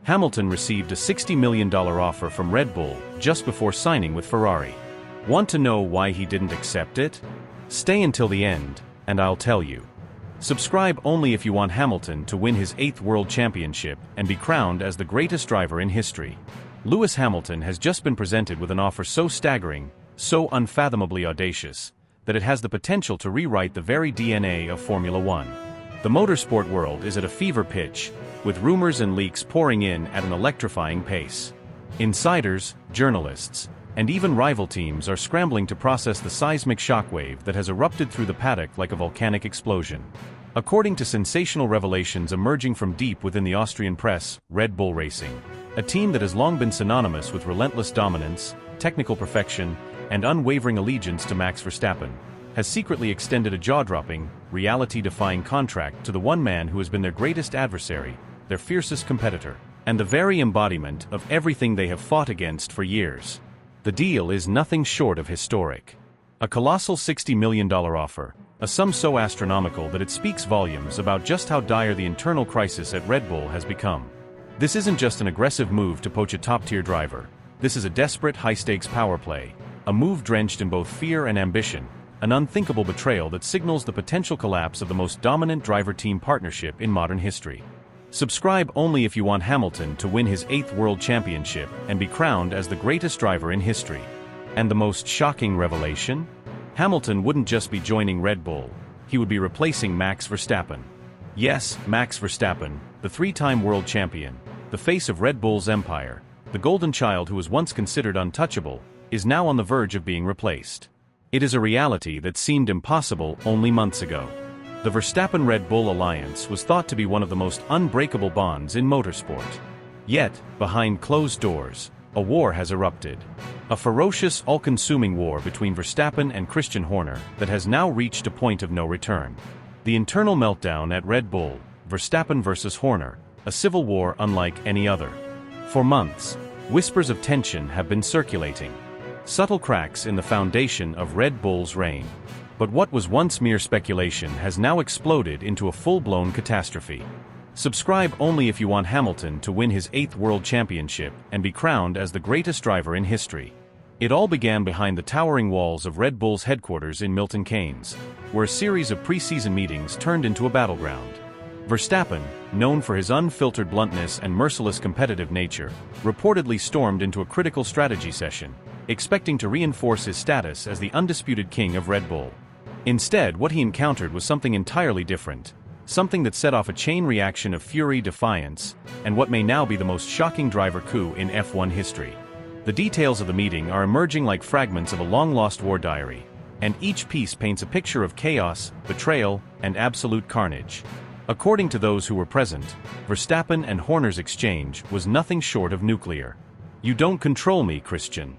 Hamilton received a $60 million offer from Red Bull just before signing with Ferrari. Want to know why he didn't accept it? Stay until the end, and I'll tell you. Subscribe only if you want Hamilton to win his 8th World Championship and be crowned as the greatest driver in history. Lewis Hamilton has just been presented with an offer so staggering, so unfathomably audacious, that it has the potential to rewrite the very DNA of Formula One. The motorsport world is at a fever pitch, with rumors and leaks pouring in at an electrifying pace. Insiders, journalists, and even rival teams are scrambling to process the seismic shockwave that has erupted through the paddock like a volcanic explosion. According to sensational revelations emerging from deep within the Austrian press, Red Bull Racing, a team that has long been synonymous with relentless dominance, technical perfection, and unwavering allegiance to Max Verstappen, has secretly extended a jaw-dropping, reality-defying contract to the one man who has been their greatest adversary, their fiercest competitor, and the very embodiment of everything they have fought against for years. The deal is nothing short of historic. A colossal $60 million offer, a sum so astronomical that it speaks volumes about just how dire the internal crisis at Red Bull has become. This isn't just an aggressive move to poach a top-tier driver. This is a desperate high-stakes power play, a move drenched in both fear and ambition, an unthinkable betrayal that signals the potential collapse of the most dominant driver-team partnership in modern history. Subscribe only if you want Hamilton to win his 8th World Championship and be crowned as the greatest driver in history. And the most shocking revelation? Hamilton wouldn't just be joining Red Bull, he would be replacing Max Verstappen. Yes, Max Verstappen, the 3-time world champion, the face of Red Bull's empire, the golden child who was once considered untouchable, is now on the verge of being replaced. It is a reality that seemed impossible only months ago. The Verstappen-Red Bull alliance was thought to be one of the most unbreakable bonds in motorsport. Yet, behind closed doors, a war has erupted. A ferocious, all-consuming war between Verstappen and Christian Horner that has now reached a point of no return. The internal meltdown at Red Bull, Verstappen versus Horner, a civil war unlike any other. For months, whispers of tension have been circulating. Subtle cracks in the foundation of Red Bull's reign. But what was once mere speculation has now exploded into a full-blown catastrophe. Subscribe only if you want Hamilton to win his 8th World Championship and be crowned as the greatest driver in history. It all began behind the towering walls of Red Bull's headquarters in Milton Keynes, where a series of pre-season meetings turned into a battleground. Verstappen, known for his unfiltered bluntness and merciless competitive nature, reportedly stormed into a critical strategy session, expecting to reinforce his status as the undisputed king of Red Bull. Instead, what he encountered was something entirely different, something that set off a chain reaction of fury, defiance, and what may now be the most shocking driver coup in F1 history. The details of the meeting are emerging like fragments of a long-lost war diary, and each piece paints a picture of chaos, betrayal, and absolute carnage. According to those who were present, Verstappen and Horner's exchange was nothing short of nuclear. "You don't control me, Christian,"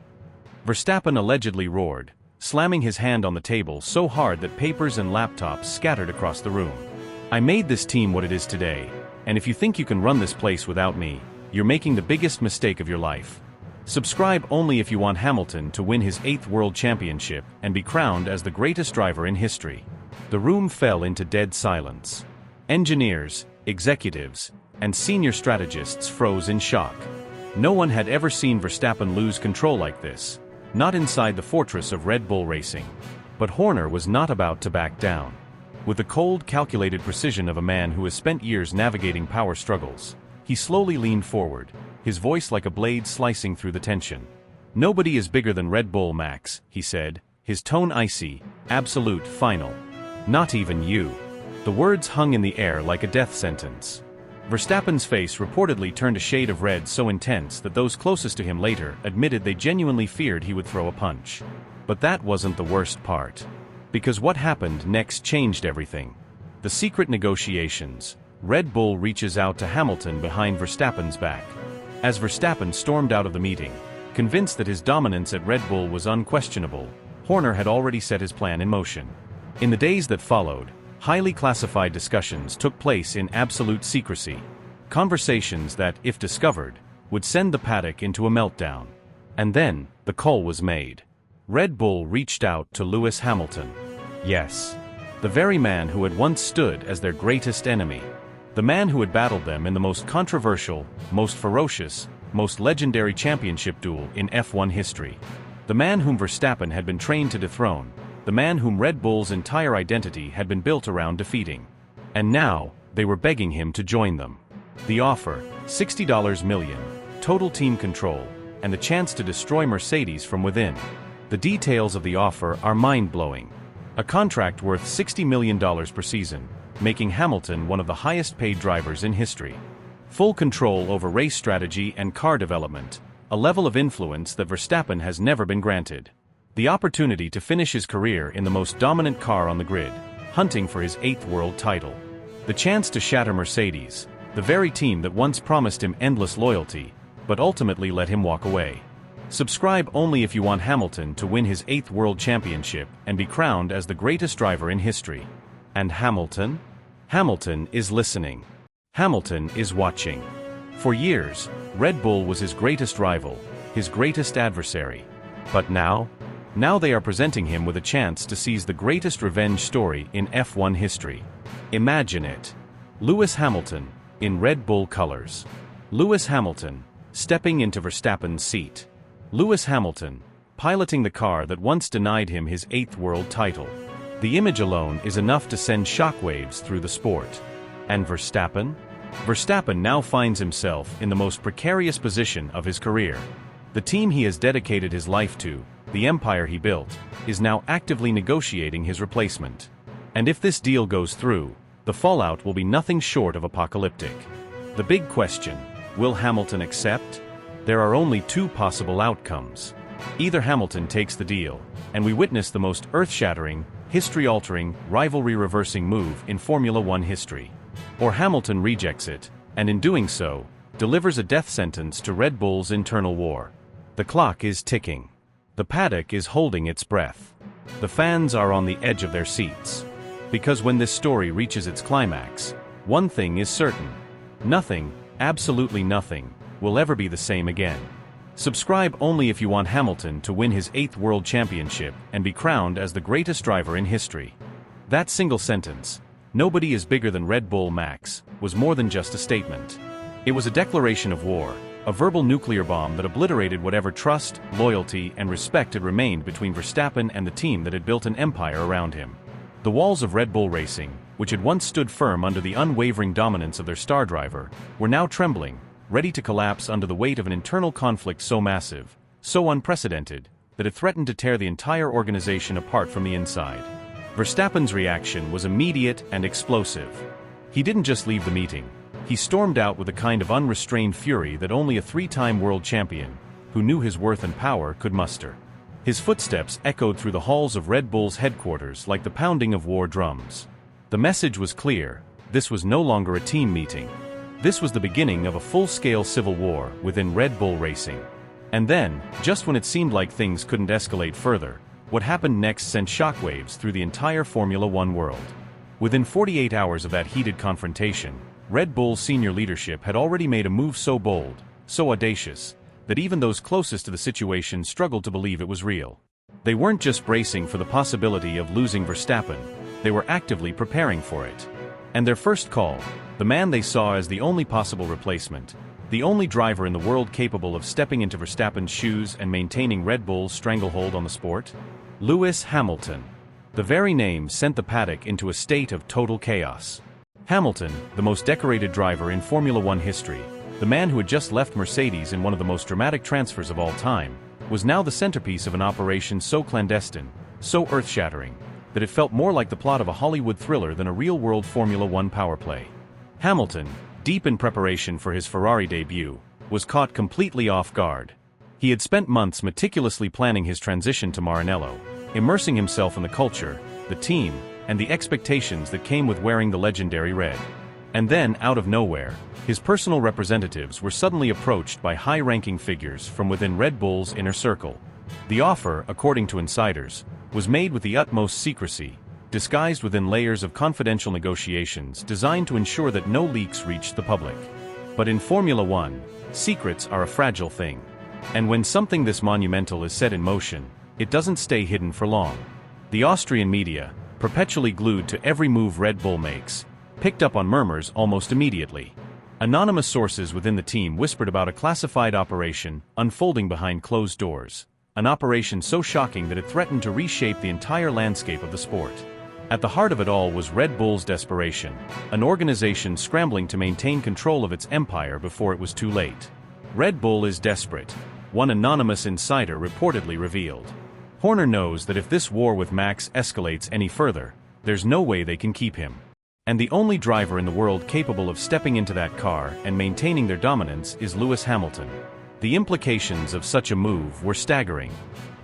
Verstappen allegedly roared, slamming his hand on the table so hard that papers and laptops scattered across the room. "I made this team what it is today, and if you think you can run this place without me, you're making the biggest mistake of your life." Subscribe only if you want Hamilton to win his 8th World Championship and be crowned as the greatest driver in history. The room fell into dead silence. Engineers, executives, and senior strategists froze in shock. No one had ever seen Verstappen lose control like this. Not inside the fortress of Red Bull Racing. But Horner was not about to back down. With the cold, calculated precision of a man who has spent years navigating power struggles, he slowly leaned forward, his voice like a blade slicing through the tension. "Nobody is bigger than Red Bull, Max," he said, his tone icy, absolute, final. "Not even you." The words hung in the air like a death sentence. Verstappen's face reportedly turned a shade of red so intense that those closest to him later admitted they genuinely feared he would throw a punch. But that wasn't the worst part. Because what happened next changed everything. The secret negotiations. Red Bull reaches out to Hamilton behind Verstappen's back. As Verstappen stormed out of the meeting, convinced that his dominance at Red Bull was unquestionable, Horner had already set his plan in motion. In the days that followed, highly classified discussions took place in absolute secrecy. Conversations that, if discovered, would send the paddock into a meltdown. And then, the call was made. Red Bull reached out to Lewis Hamilton. Yes. The very man who had once stood as their greatest enemy. The man who had battled them in the most controversial, most ferocious, most legendary championship duel in F1 history. The man whom Verstappen had been trained to dethrone. The man whom Red Bull's entire identity had been built around defeating. And now, they were begging him to join them. The offer, $60 million, total team control, and the chance to destroy Mercedes from within. The details of the offer are mind-blowing. A contract worth $60 million per season, making Hamilton one of the highest-paid drivers in history. Full control over race strategy and car development, a level of influence that Verstappen has never been granted. The opportunity to finish his career in the most dominant car on the grid, hunting for his 8th world title. The chance to shatter Mercedes, the very team that once promised him endless loyalty, but ultimately let him walk away. Subscribe only if you want Hamilton to win his 8th world championship and be crowned as the greatest driver in history. And Hamilton? Hamilton is listening. Hamilton is watching. For years, Red Bull was his greatest rival, his greatest adversary. But now they are presenting him with a chance to seize the greatest revenge story in F1 history. Imagine it. Lewis Hamilton, in Red Bull colors. Lewis Hamilton, stepping into Verstappen's seat. Lewis Hamilton, piloting the car that once denied him his 8th world title. The image alone is enough to send shockwaves through the sport. And Verstappen? Verstappen now finds himself in the most precarious position of his career. The team he has dedicated his life to, the empire he built, is now actively negotiating his replacement. And if this deal goes through, the fallout will be nothing short of apocalyptic. The big question, will Hamilton accept? There are only two possible outcomes. Either Hamilton takes the deal, and we witness the most earth-shattering, history-altering, rivalry-reversing move in Formula One history. Or Hamilton rejects it, and in doing so, delivers a death sentence to Red Bull's internal war. The clock is ticking. The paddock is holding its breath. The fans are on the edge of their seats. Because when this story reaches its climax, one thing is certain. Nothing, absolutely nothing, will ever be the same again. Subscribe only if you want Hamilton to win his 8th world championship and be crowned as the greatest driver in history. That single sentence, "Nobody is bigger than Red Bull Max," was more than just a statement. It was a declaration of war, a verbal nuclear bomb that obliterated whatever trust, loyalty, and respect had remained between Verstappen and the team that had built an empire around him. The walls of Red Bull Racing, which had once stood firm under the unwavering dominance of their star driver, were now trembling, ready to collapse under the weight of an internal conflict so massive, so unprecedented, that it threatened to tear the entire organization apart from the inside. Verstappen's reaction was immediate and explosive. He didn't just leave the meeting. He stormed out with a kind of unrestrained fury that only a 3-time world champion, who knew his worth and power, could muster. His footsteps echoed through the halls of Red Bull's headquarters like the pounding of war drums. The message was clear: this was no longer a team meeting. This was the beginning of a full-scale civil war within Red Bull Racing. And then, just when it seemed like things couldn't escalate further, what happened next sent shockwaves through the entire Formula One world. Within 48 hours of that heated confrontation, Red Bull's senior leadership had already made a move so bold, so audacious, that even those closest to the situation struggled to believe it was real. They weren't just bracing for the possibility of losing Verstappen, they were actively preparing for it. And their first call, the man they saw as the only possible replacement, the only driver in the world capable of stepping into Verstappen's shoes and maintaining Red Bull's stranglehold on the sport? Lewis Hamilton. The very name sent the paddock into a state of total chaos. Hamilton, the most decorated driver in Formula One history, the man who had just left Mercedes in one of the most dramatic transfers of all time, was now the centerpiece of an operation so clandestine, so earth-shattering, that it felt more like the plot of a Hollywood thriller than a real-world Formula One power play. Hamilton, deep in preparation for his Ferrari debut, was caught completely off guard. He had spent months meticulously planning his transition to Maranello, immersing himself in the culture, the team, and the expectations that came with wearing the legendary red. And then, out of nowhere, his personal representatives were suddenly approached by high-ranking figures from within Red Bull's inner circle. The offer, according to insiders, was made with the utmost secrecy, disguised within layers of confidential negotiations designed to ensure that no leaks reached the public. But in Formula One, secrets are a fragile thing. And when something this monumental is set in motion, it doesn't stay hidden for long. The Austrian media, perpetually glued to every move Red Bull makes, picked up on murmurs almost immediately. Anonymous sources within the team whispered about a classified operation unfolding behind closed doors, an operation so shocking that it threatened to reshape the entire landscape of the sport. At the heart of it all was Red Bull's desperation, an organization scrambling to maintain control of its empire before it was too late. Red Bull is desperate, one anonymous insider reportedly revealed. Horner knows that if this war with Max escalates any further, there's no way they can keep him. And the only driver in the world capable of stepping into that car and maintaining their dominance is Lewis Hamilton. The implications of such a move were staggering.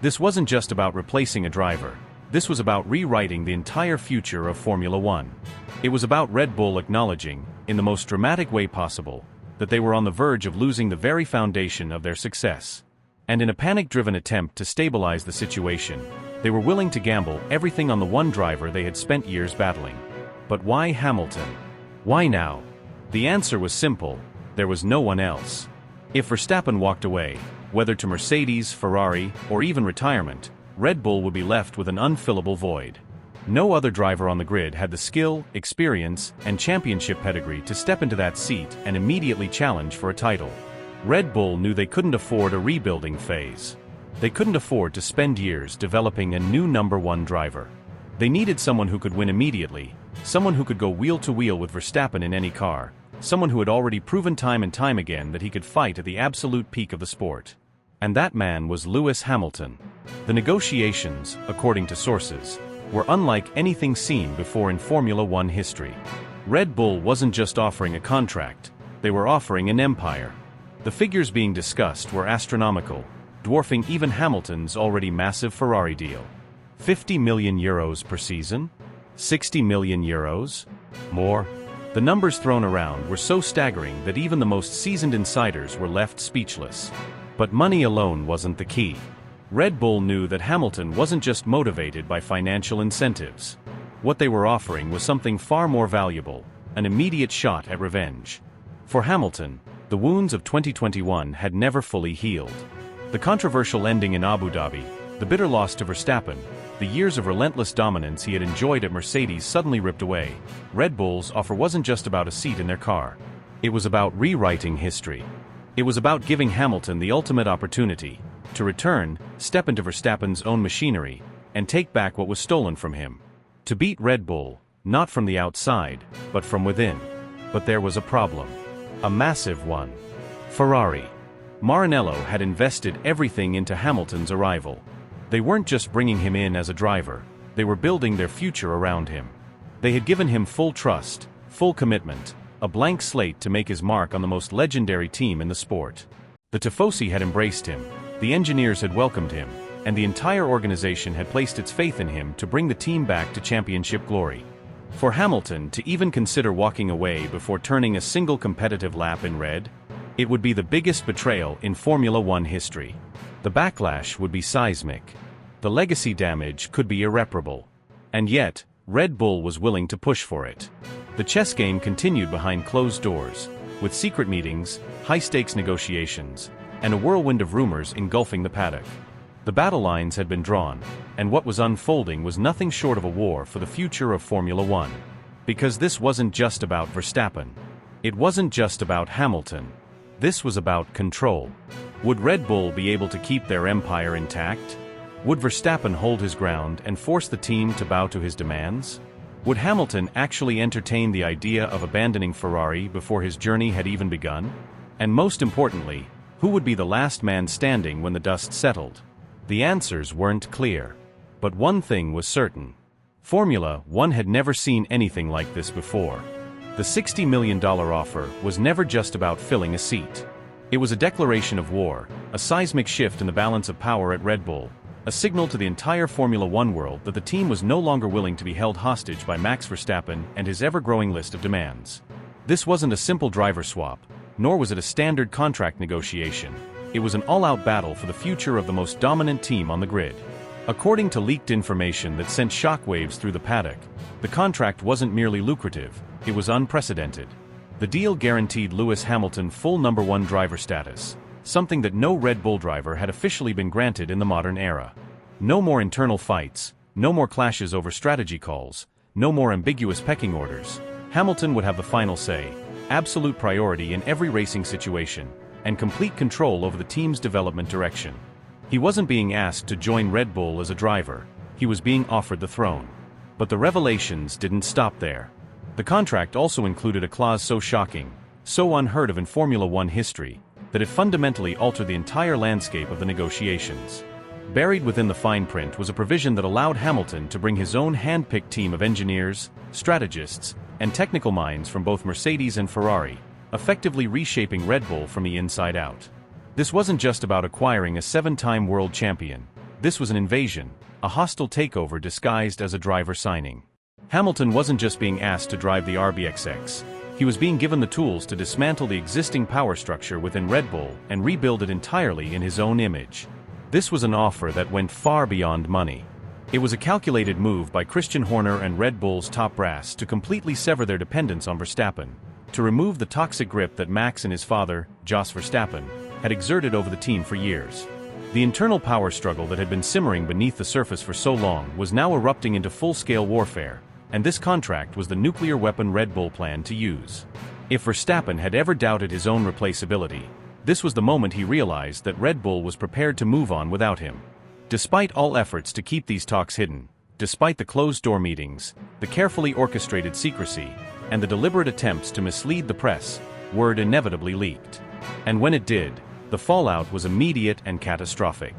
This wasn't just about replacing a driver. This was about rewriting the entire future of Formula One. It was about Red Bull acknowledging, in the most dramatic way possible, that they were on the verge of losing the very foundation of their success. And in a panic-driven attempt to stabilize the situation, they were willing to gamble everything on the one driver they had spent years battling. But why Hamilton? Why now? The answer was simple: there was no one else. If Verstappen walked away, whether to Mercedes, Ferrari, or even retirement, Red Bull would be left with an unfillable void. No other driver on the grid had the skill, experience, and championship pedigree to step into that seat and immediately challenge for a title. Red Bull knew they couldn't afford a rebuilding phase. They couldn't afford to spend years developing a new number one driver. They needed someone who could win immediately, someone who could go wheel to wheel with Verstappen in any car, someone who had already proven time and time again that he could fight at the absolute peak of the sport. And that man was Lewis Hamilton. The negotiations, according to sources, were unlike anything seen before in Formula One history. Red Bull wasn't just offering a contract, they were offering an empire. The figures being discussed were astronomical, dwarfing even Hamilton's already massive Ferrari deal. 50 million euros per season? 60 million euros? More? The numbers thrown around were so staggering that even the most seasoned insiders were left speechless. But money alone wasn't the key. Red Bull knew that Hamilton wasn't just motivated by financial incentives. What they were offering was something far more valuable, an immediate shot at revenge. For Hamilton, the wounds of 2021 had never fully healed. The controversial ending in Abu Dhabi, the bitter loss to Verstappen, the years of relentless dominance he had enjoyed at Mercedes suddenly ripped away. Red Bull's offer wasn't just about a seat in their car. It was about rewriting history. It was about giving Hamilton the ultimate opportunity to return, step into Verstappen's own machinery, and take back what was stolen from him. To beat Red Bull, not from the outside, but from within. But there was a problem. A massive one. Ferrari. Maranello had invested everything into Hamilton's arrival. They weren't just bringing him in as a driver, they were building their future around him. They had given him full trust, full commitment, a blank slate to make his mark on the most legendary team in the sport. The Tifosi had embraced him, the engineers had welcomed him, and the entire organization had placed its faith in him to bring the team back to championship glory. For Hamilton to even consider walking away before turning a single competitive lap in red, it would be the biggest betrayal in Formula One history. The backlash would be seismic. The legacy damage could be irreparable. And yet, Red Bull was willing to push for it. The chess game continued behind closed doors, with secret meetings, high-stakes negotiations, and a whirlwind of rumors engulfing the paddock. The battle lines had been drawn, and what was unfolding was nothing short of a war for the future of Formula One. Because this wasn't just about Verstappen. It wasn't just about Hamilton. This was about control. Would Red Bull be able to keep their empire intact? Would Verstappen hold his ground and force the team to bow to his demands? Would Hamilton actually entertain the idea of abandoning Ferrari before his journey had even begun? And most importantly, who would be the last man standing when the dust settled? The answers weren't clear. But one thing was certain. Formula One had never seen anything like this before. The $60 million offer was never just about filling a seat. It was a declaration of war, a seismic shift in the balance of power at Red Bull, a signal to the entire Formula One world that the team was no longer willing to be held hostage by Max Verstappen and his ever-growing list of demands. This wasn't a simple driver swap, nor was it a standard contract negotiation. It was an all-out battle for the future of the most dominant team on the grid. According to leaked information that sent shockwaves through the paddock, the contract wasn't merely lucrative, it was unprecedented. The deal guaranteed Lewis Hamilton full number one driver status, something that no Red Bull driver had officially been granted in the modern era. No more internal fights, no more clashes over strategy calls, no more ambiguous pecking orders. Hamilton would have the final say, absolute priority in every racing situation, and complete control over the team's development direction. He wasn't being asked to join Red Bull as a driver, he was being offered the throne. But the revelations didn't stop there. The contract also included a clause so shocking, so unheard of in Formula One history, that it fundamentally altered the entire landscape of the negotiations. Buried within the fine print was a provision that allowed Hamilton to bring his own hand-picked team of engineers, strategists, and technical minds from both Mercedes and Ferrari, effectively reshaping Red Bull from the inside out. This wasn't just about acquiring a 7-time world champion. This was an invasion, a hostile takeover disguised as a driver signing. Hamilton wasn't just being asked to drive the RBXX, he was being given the tools to dismantle the existing power structure within Red Bull and rebuild it entirely in his own image. This was an offer that went far beyond money. It was a calculated move by Christian Horner and Red Bull's top brass to completely sever their dependence on Verstappen, to remove the toxic grip that Max and his father, Jos Verstappen, had exerted over the team for years. The internal power struggle that had been simmering beneath the surface for so long was now erupting into full-scale warfare, and this contract was the nuclear weapon Red Bull planned to use. If Verstappen had ever doubted his own replaceability, this was the moment he realized that Red Bull was prepared to move on without him. Despite all efforts to keep these talks hidden, despite the closed-door meetings, the carefully orchestrated secrecy, and the deliberate attempts to mislead the press, word inevitably leaked. And when it did, the fallout was immediate and catastrophic.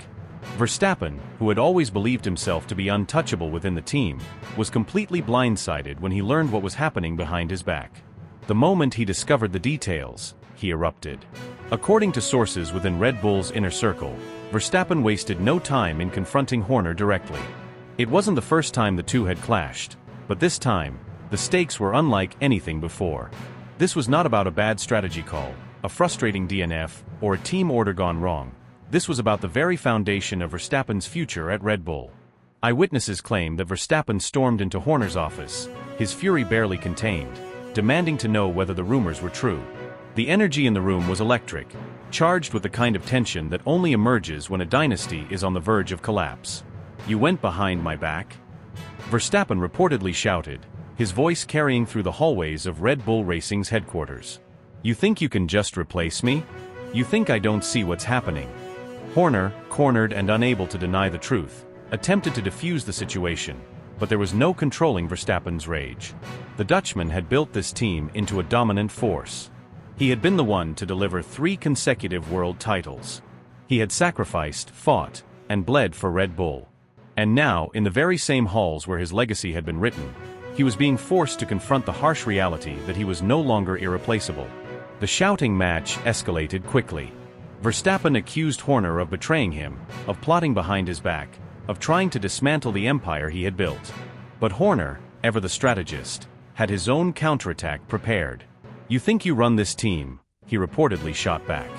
Verstappen, who had always believed himself to be untouchable within the team, was completely blindsided when he learned what was happening behind his back. The moment he discovered the details, he erupted. According to sources within Red Bull's inner circle, Verstappen wasted no time in confronting Horner directly. It wasn't the first time the two had clashed, but this time, the stakes were unlike anything before. This was not about a bad strategy call, a frustrating DNF, or a team order gone wrong. This was about the very foundation of Verstappen's future at Red Bull. Eyewitnesses claim that Verstappen stormed into Horner's office, his fury barely contained, demanding to know whether the rumors were true. The energy in the room was electric, charged with the kind of tension that only emerges when a dynasty is on the verge of collapse. "You went behind my back?" Verstappen reportedly shouted, his voice carrying through the hallways of Red Bull Racing's headquarters. "You think you can just replace me? You think I don't see what's happening?" Horner, cornered and unable to deny the truth, attempted to defuse the situation, but there was no controlling Verstappen's rage. The Dutchman had built this team into a dominant force. He had been the one to deliver 3 consecutive world titles. He had sacrificed, fought, and bled for Red Bull. And now, in the very same halls where his legacy had been written, he was being forced to confront the harsh reality that he was no longer irreplaceable. The shouting match escalated quickly. Verstappen accused Horner of betraying him, of plotting behind his back, of trying to dismantle the empire he had built. But Horner, ever the strategist, had his own counterattack prepared. "You think you run this team?" he reportedly shot back.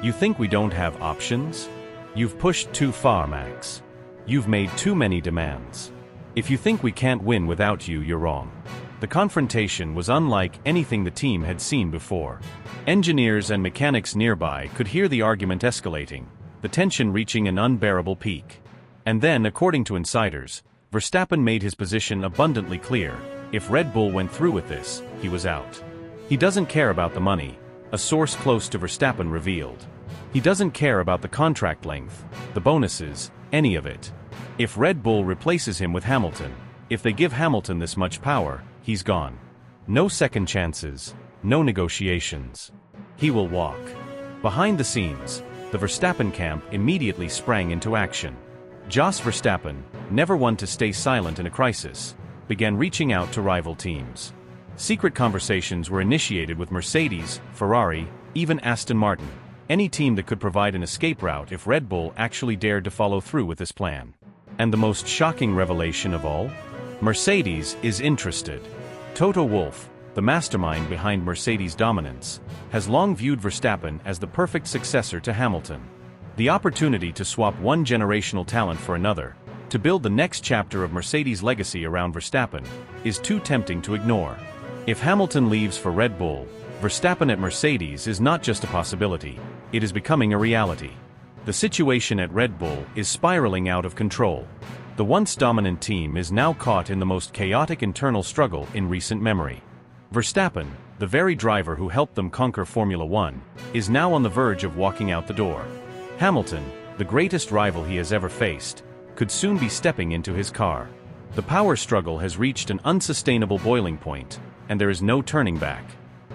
"You think we don't have options? You've pushed too far, Max. You've made too many demands. If you think we can't win without you, you're wrong." The confrontation was unlike anything the team had seen before. Engineers and mechanics nearby could hear the argument escalating, the tension reaching an unbearable peak. And then, according to insiders, Verstappen made his position abundantly clear: if Red Bull went through with this, he was out. He doesn't care about the money, a source close to Verstappen revealed. He doesn't care about the contract length, the bonuses, any of it. If Red Bull replaces him with Hamilton, if they give Hamilton this much power, he's gone. No second chances, no negotiations. He will walk. Behind the scenes, the Verstappen camp immediately sprang into action. Jos Verstappen, never one to stay silent in a crisis, began reaching out to rival teams. Secret conversations were initiated with Mercedes, Ferrari, even Aston Martin, any team that could provide an escape route if Red Bull actually dared to follow through with this plan. And the most shocking revelation of all? Mercedes is interested. Toto Wolff, the mastermind behind Mercedes' dominance, has long viewed Verstappen as the perfect successor to Hamilton. The opportunity to swap one generational talent for another, to build the next chapter of Mercedes' legacy around Verstappen, is too tempting to ignore. If Hamilton leaves for Red Bull, Verstappen at Mercedes is not just a possibility, it is becoming a reality. The situation at Red Bull is spiraling out of control. The once dominant team is now caught in the most chaotic internal struggle in recent memory. Verstappen, the very driver who helped them conquer Formula One, is now on the verge of walking out the door. Hamilton, the greatest rival he has ever faced, could soon be stepping into his car. The power struggle has reached an unsustainable boiling point, and there is no turning back.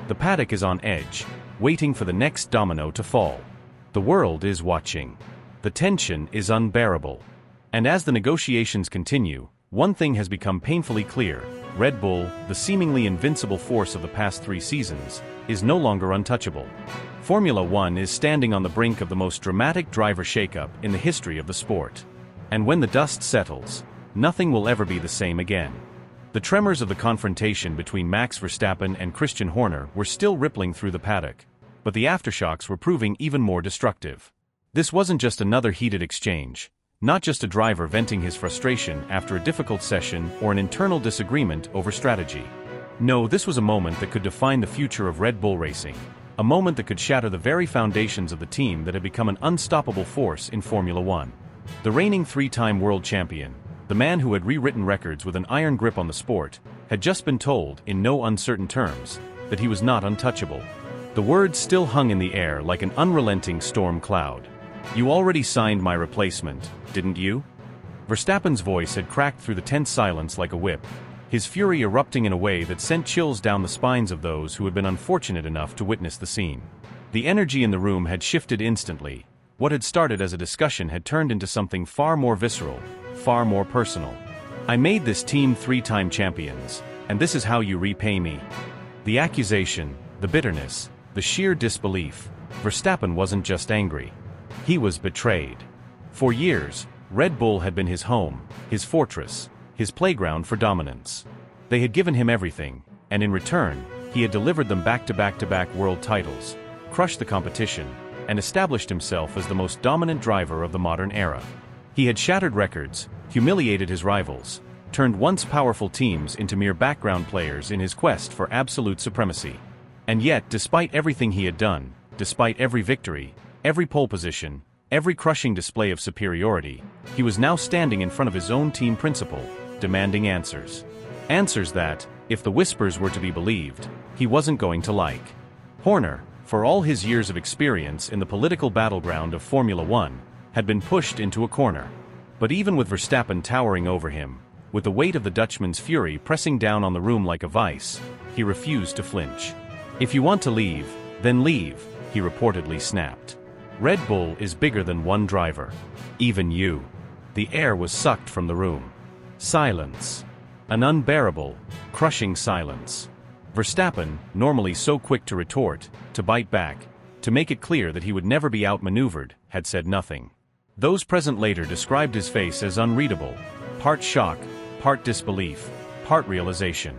The paddock is on edge, waiting for the next domino to fall. The world is watching. The tension is unbearable. And as the negotiations continue, one thing has become painfully clear: Red Bull, the seemingly invincible force of the past 3 seasons, is no longer untouchable. Formula One is standing on the brink of the most dramatic driver shakeup in the history of the sport. And when the dust settles, nothing will ever be the same again. The tremors of the confrontation between Max Verstappen and Christian Horner were still rippling through the paddock, but the aftershocks were proving even more destructive. This wasn't just another heated exchange, not just a driver venting his frustration after a difficult session or an internal disagreement over strategy. No, this was a moment that could define the future of Red Bull racing, a moment that could shatter the very foundations of the team that had become an unstoppable force in Formula One. The reigning 3-time world champion, the man who had rewritten records with an iron grip on the sport, had just been told, in no uncertain terms, that he was not untouchable. The words still hung in the air like an unrelenting storm cloud. "You already signed my replacement, didn't you?" Verstappen's voice had cracked through the tense silence like a whip, his fury erupting in a way that sent chills down the spines of those who had been unfortunate enough to witness the scene. The energy in the room had shifted instantly. What had started as a discussion had turned into something far more visceral, far more personal. "I made this team 3-time champions, and this is how you repay me." The accusation, the bitterness, the sheer disbelief. Verstappen wasn't just angry. He was betrayed. For years, Red Bull had been his home, his fortress, his playground for dominance. They had given him everything, and in return, he had delivered them back-to-back-to-back world titles, crushed the competition, and established himself as the most dominant driver of the modern era. He had shattered records, humiliated his rivals, turned once powerful teams into mere background players in his quest for absolute supremacy. And yet, despite everything he had done, despite every victory, every pole position, every crushing display of superiority, he was now standing in front of his own team principal, demanding answers. Answers that, if the whispers were to be believed, he wasn't going to like. Horner, for all his years of experience in the political battleground of Formula One, had been pushed into a corner. But even with Verstappen towering over him, with the weight of the Dutchman's fury pressing down on the room like a vice, he refused to flinch. "If you want to leave, then leave," he reportedly snapped. "Red Bull is bigger than one driver. Even you." The air was sucked from the room. Silence. An unbearable, crushing silence. Verstappen, normally so quick to retort, to bite back, to make it clear that he would never be outmaneuvered, had said nothing. Those present later described his face as unreadable, part shock, part disbelief, part realization.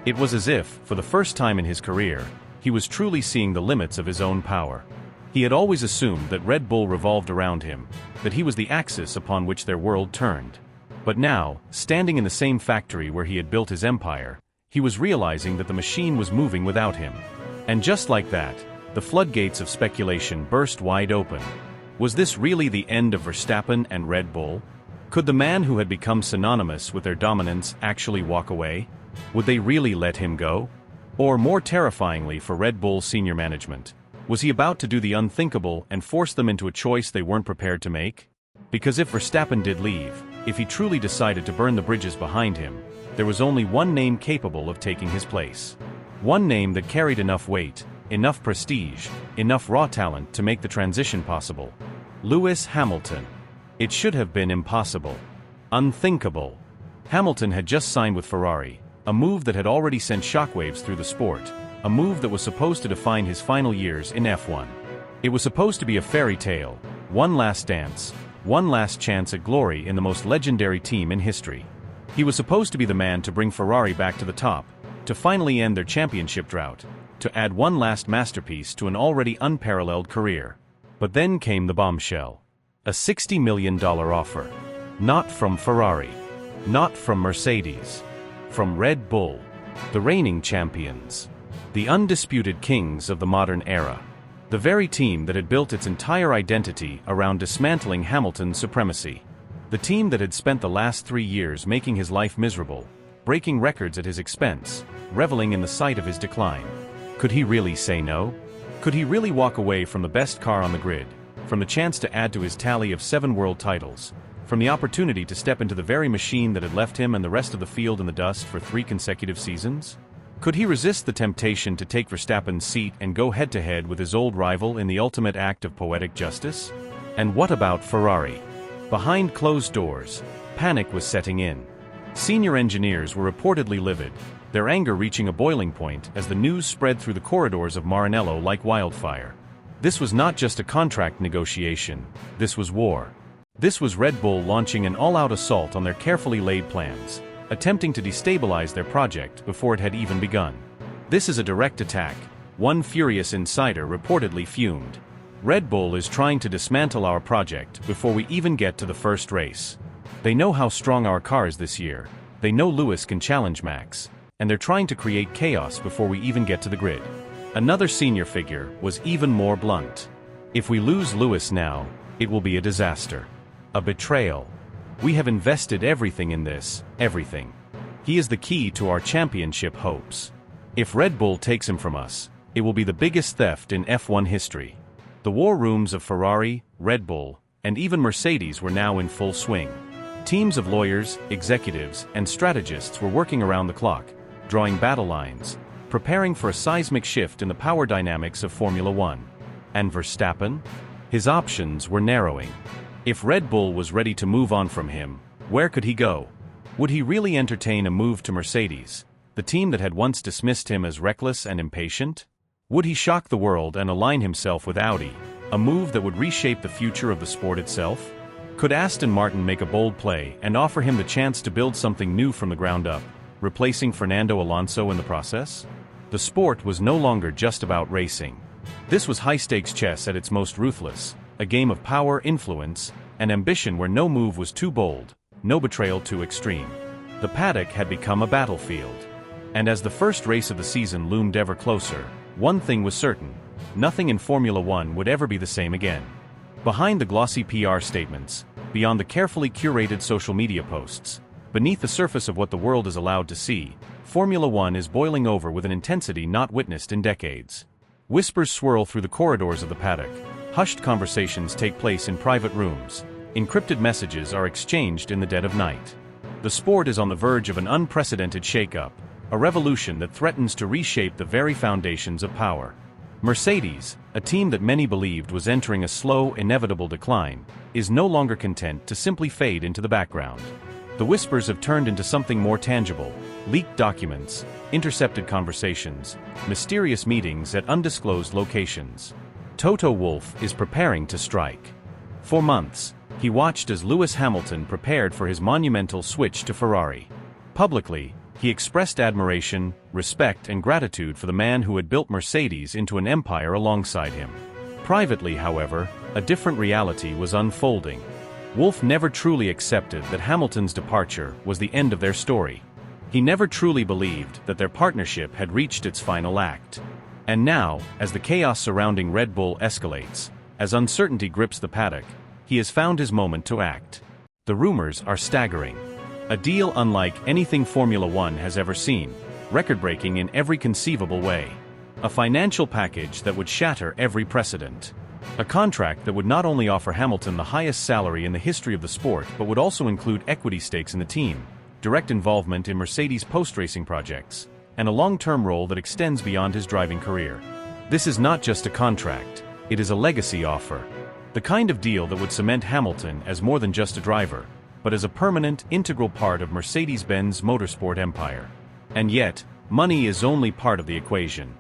It was as if, for the first time in his career, he was truly seeing the limits of his own power. He had always assumed that Red Bull revolved around him, that he was the axis upon which their world turned. But now, standing in the same factory where he had built his empire, he was realizing that the machine was moving without him. And just like that, the floodgates of speculation burst wide open. Was this really the end of Verstappen and Red Bull? Could the man who had become synonymous with their dominance actually walk away? Would they really let him go? Or more terrifyingly for Red Bull senior management, was he about to do the unthinkable and force them into a choice they weren't prepared to make? Because if Verstappen did leave, if he truly decided to burn the bridges behind him, there was only one name capable of taking his place. One name that carried enough weight, enough prestige, enough raw talent to make the transition possible. Lewis Hamilton. It should have been impossible. Unthinkable. Hamilton had just signed with Ferrari, a move that had already sent shockwaves through the sport, a move that was supposed to define his final years in F1. It was supposed to be a fairy tale, one last dance, one last chance at glory in the most legendary team in history. He was supposed to be the man to bring Ferrari back to the top, to finally end their championship drought, to add one last masterpiece to an already unparalleled career. But then came the bombshell. A $60 million offer. Not from Ferrari. Not from Mercedes. From Red Bull. The reigning champions. The undisputed kings of the modern era. The very team that had built its entire identity around dismantling Hamilton's supremacy. The team that had spent the last 3 years making his life miserable, breaking records at his expense, reveling in the sight of his decline. Could he really say no? Could he really walk away from the best car on the grid, from the chance to add to his tally of 7 world titles, from the opportunity to step into the very machine that had left him and the rest of the field in the dust for 3 consecutive seasons? Could he resist the temptation to take Verstappen's seat and go head-to-head with his old rival in the ultimate act of poetic justice? And what about Ferrari? Behind closed doors, panic was setting in. Senior engineers were reportedly livid, their anger reaching a boiling point as the news spread through the corridors of Maranello like wildfire. This was not just a contract negotiation, this was war. This was Red Bull launching an all-out assault on their carefully laid plans, attempting to destabilize their project before it had even begun. This is a direct attack, one furious insider reportedly fumed. Red Bull is trying to dismantle our project before we even get to the first race. They know how strong our car is this year, they know Lewis can challenge Max, and they're trying to create chaos before we even get to the grid. Another senior figure was even more blunt. If we lose Lewis now, it will be a disaster. A betrayal. We have invested everything in this, everything. He is the key to our championship hopes. If Red Bull takes him from us, it will be the biggest theft in F1 history. The war rooms of Ferrari, Red Bull, and even Mercedes were now in full swing. Teams of lawyers, executives, and strategists were working around the clock, drawing battle lines, preparing for a seismic shift in the power dynamics of Formula One. And Verstappen? His options were narrowing. If Red Bull was ready to move on from him, where could he go? Would he really entertain a move to Mercedes, the team that had once dismissed him as reckless and impatient? Would he shock the world and align himself with Audi, a move that would reshape the future of the sport itself? Could Aston Martin make a bold play and offer him the chance to build something new from the ground up, replacing Fernando Alonso in the process? The sport was no longer just about racing. This was high-stakes chess at its most ruthless, a game of power, influence, and ambition where no move was too bold, no betrayal too extreme. The paddock had become a battlefield. And as the first race of the season loomed ever closer, one thing was certain: nothing in Formula One would ever be the same again. Behind the glossy PR statements, beyond the carefully curated social media posts, beneath the surface of what the world is allowed to see, Formula One is boiling over with an intensity not witnessed in decades. Whispers swirl through the corridors of the paddock, hushed conversations take place in private rooms, encrypted messages are exchanged in the dead of night. The sport is on the verge of an unprecedented shake-up, a revolution that threatens to reshape the very foundations of power. Mercedes, a team that many believed was entering a slow, inevitable decline, is no longer content to simply fade into the background. The whispers have turned into something more tangible: leaked documents, intercepted conversations, mysterious meetings at undisclosed locations. Toto Wolff is preparing to strike. For months, he watched as Lewis Hamilton prepared for his monumental switch to Ferrari. Publicly, he expressed admiration, respect, and gratitude for the man who had built Mercedes into an empire alongside him. Privately, however, a different reality was unfolding. Wolff never truly accepted that Hamilton's departure was the end of their story. He never truly believed that their partnership had reached its final act. And now, as the chaos surrounding Red Bull escalates, as uncertainty grips the paddock, he has found his moment to act. The rumors are staggering. A deal unlike anything Formula One has ever seen, record-breaking in every conceivable way. A financial package that would shatter every precedent. A contract that would not only offer Hamilton the highest salary in the history of the sport but would also include equity stakes in the team, direct involvement in Mercedes' post-racing projects, and a long-term role that extends beyond his driving career. This is not just a contract, it is a legacy offer. The kind of deal that would cement Hamilton as more than just a driver, but as a permanent, integral part of Mercedes-Benz motorsport empire. And yet, money is only part of the equation.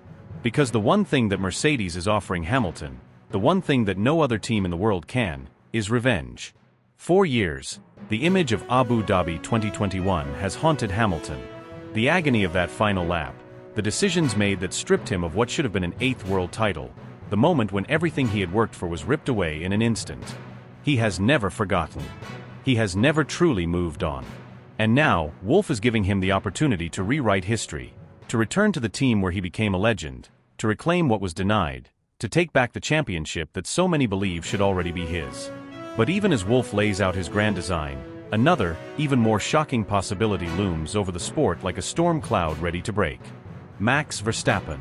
Because the one thing that Mercedes is offering Hamilton, the one thing that no other team in the world can, is revenge. 4 years, the image of Abu Dhabi 2021 has haunted Hamilton. The agony of that final lap, the decisions made that stripped him of what should have been an 8th world title, the moment when everything he had worked for was ripped away in an instant. He has never forgotten. He has never truly moved on. And now, Wolff is giving him the opportunity to rewrite history, to return to the team where he became a legend, to reclaim what was denied, to take back the championship that so many believe should already be his. But even as Wolff lays out his grand design, Another, even more shocking possibility looms over the sport like a storm cloud ready to break. Max Verstappen.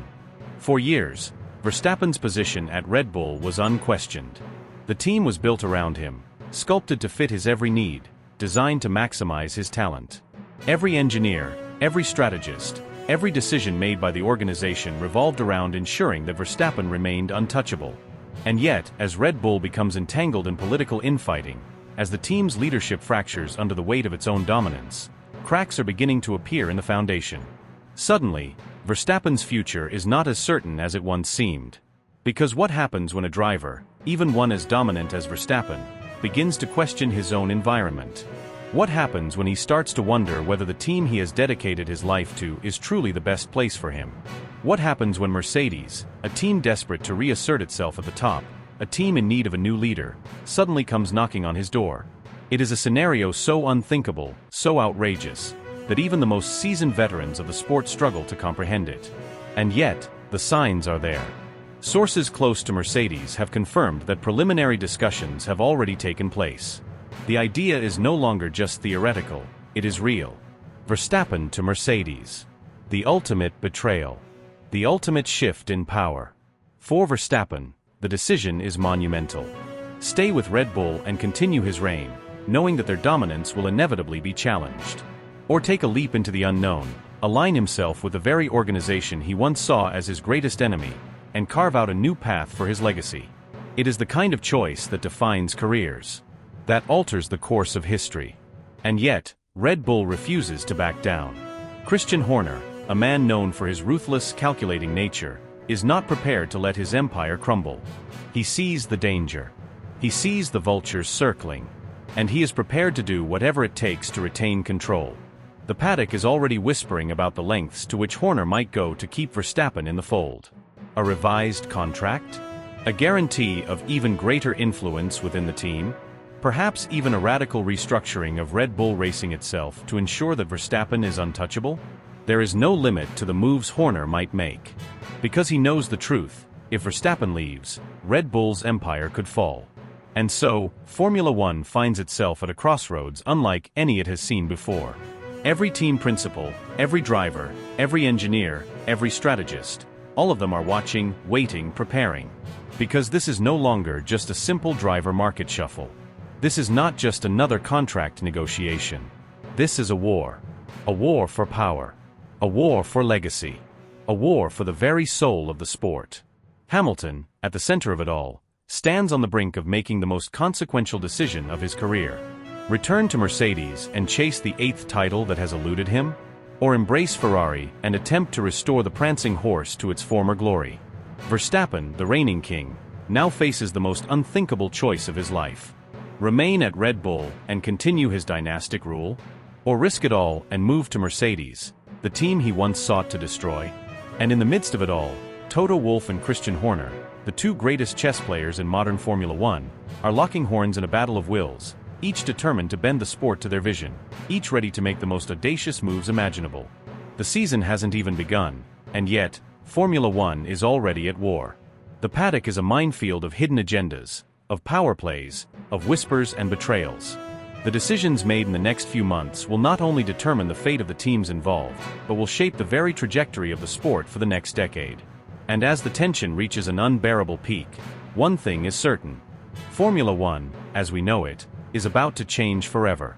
For years, Verstappen's position at Red Bull was unquestioned. The team was built around him, sculpted to fit his every need, designed to maximize his talent. Every engineer, every strategist, every decision made by the organization revolved around ensuring that Verstappen remained untouchable. And yet, as Red Bull becomes entangled in political infighting, as the team's leadership fractures under the weight of its own dominance, cracks are beginning to appear in the foundation. Suddenly, Verstappen's future is not as certain as it once seemed. Because what happens when a driver, even one as dominant as Verstappen, begins to question his own environment? What happens when he starts to wonder whether the team he has dedicated his life to is truly the best place for him? What happens when Mercedes, a team desperate to reassert itself at the top, a team in need of a new leader, suddenly comes knocking on his door? It is a scenario so unthinkable, so outrageous, that even the most seasoned veterans of the sport struggle to comprehend it. And yet, the signs are there. Sources close to Mercedes have confirmed that preliminary discussions have already taken place. The idea is no longer just theoretical, it is real. Verstappen to Mercedes. The ultimate betrayal. The ultimate shift in power. For Verstappen, the decision is monumental. Stay with Red Bull and continue his reign, knowing that their dominance will inevitably be challenged. Or take a leap into the unknown, align himself with the very organization he once saw as his greatest enemy, and carve out a new path for his legacy. It is the kind of choice that defines careers, that alters the course of history. And yet, Red Bull refuses to back down. Christian Horner, a man known for his ruthless, calculating nature, is not prepared to let his empire crumble. He sees the danger. He sees the vultures circling. And he is prepared to do whatever it takes to retain control. The paddock is already whispering about the lengths to which Horner might go to keep Verstappen in the fold. A revised contract? A guarantee of even greater influence within the team? Perhaps even a radical restructuring of Red Bull Racing itself to ensure that Verstappen is untouchable? There is no limit to the moves Horner might make. Because he knows the truth, if Verstappen leaves, Red Bull's empire could fall. And so, Formula One finds itself at a crossroads unlike any it has seen before. Every team principal, every driver, every engineer, every strategist, all of them are watching, waiting, preparing. Because this is no longer just a simple driver market shuffle. This is not just another contract negotiation. This is a war. A war for power. A war for legacy. A war for the very soul of the sport. Hamilton, at the center of it all, stands on the brink of making the most consequential decision of his career. Return to Mercedes and chase the 8th title that has eluded him? Or embrace Ferrari and attempt to restore the prancing horse to its former glory? Verstappen, the reigning king, now faces the most unthinkable choice of his life. Remain at Red Bull and continue his dynastic rule? Or risk it all and move to Mercedes, the team he once sought to destroy? And in the midst of it all, Toto Wolff and Christian Horner, the two greatest chess players in modern Formula One, are locking horns in a battle of wills, each determined to bend the sport to their vision, each ready to make the most audacious moves imaginable. The season hasn't even begun, and yet, Formula One is already at war. The paddock is a minefield of hidden agendas, of power plays, of whispers and betrayals. The decisions made in the next few months will not only determine the fate of the teams involved, but will shape the very trajectory of the sport for the next decade. And as the tension reaches an unbearable peak, one thing is certain. Formula One, as we know it, is about to change forever.